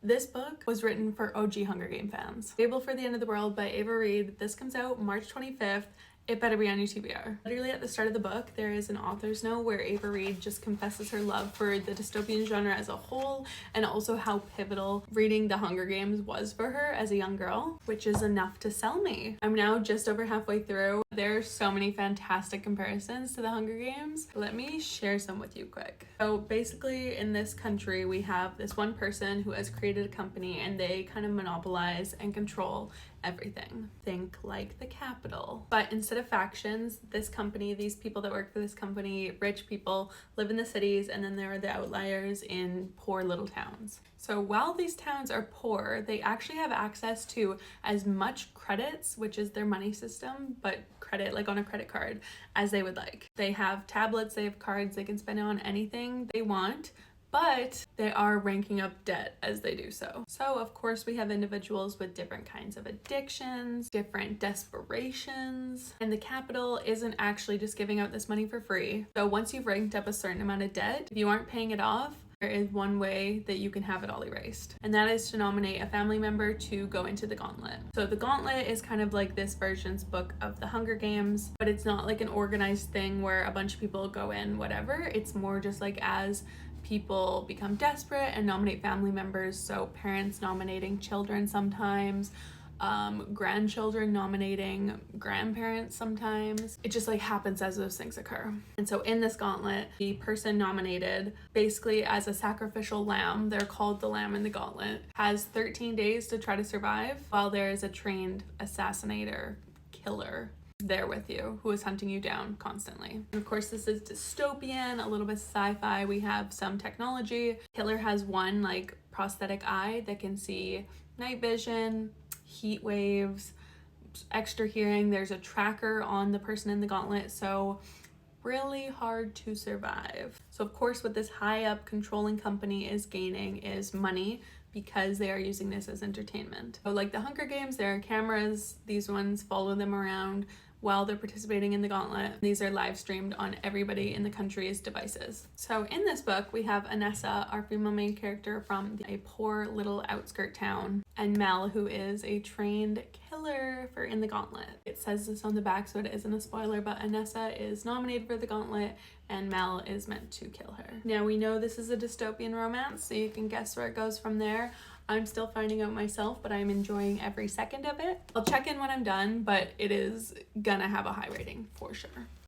This book was written for OG Hunger Game fans. Fable for the End of the World by Reid. This comes out March 25th. It better be on your TBR. Literally at the start of the book, there is an author's note where Reid just confesses her love for the dystopian genre as a whole, and also how pivotal reading The Hunger Games was for her as a young girl, which is enough to sell me. I'm now just over halfway through. There are so many fantastic comparisons to The Hunger Games. Let me share some with you quick. So basically in this country, we have this one person who has created a company and they kind of monopolize and control everything. Think like the Capitol. But instead of factions, this company, these people that work for this company, rich people, live in the cities, and then there are the outliers in poor little towns. So while these towns are poor, they actually have access to as much credits, which is their money system, but credit like on a credit card, as they would like. They have tablets, they have cards, they can spend it on anything they want, but they are ranking up debt as they do so. So of course we have individuals with different kinds of addictions, different desperations, and the Capitol isn't actually just giving out this money for free. So once you've ranked up a certain amount of debt, if you aren't paying it off, there is one way that you can have it all erased, and that is to nominate a family member to go into the gauntlet. So the gauntlet is kind of like this version's book of the Hunger Games, but it's not like an organized thing where a bunch of people go in, whatever. It's more just like as people become desperate and nominate family members, so parents nominating children sometimes, grandchildren nominating grandparents sometimes. It just like happens as those things occur. And so in this gauntlet, the person nominated basically as a sacrificial lamb, they're called the lamb in the gauntlet, has 13 days to try to survive while there is a trained assassinator, killer there with you who is hunting you down constantly. And of course this is dystopian, a little bit sci-fi. We have some technology. Killer has one like prosthetic eye that can see night vision, heat waves, extra hearing. There's a tracker on the person in the gauntlet, so really hard to survive. So of course what this high up controlling company is gaining is money, because they are using this as entertainment. So like the Hunger Games, there are cameras, these ones follow them around while they're participating in the gauntlet. These are live streamed on everybody in the country's devices. So in this book, we have Anessa, our female main character from a poor little outskirt town, and Mel, who is a trained killer for in the gauntlet. It says this on the back, so it isn't a spoiler, but Anessa is nominated for the gauntlet and Mel is meant to kill her. Now we know this is a dystopian romance, so you can guess where it goes from there. I'm still finding out myself, but I'm enjoying every second of it. I'll check in when I'm done, but it is gonna have a high rating for sure.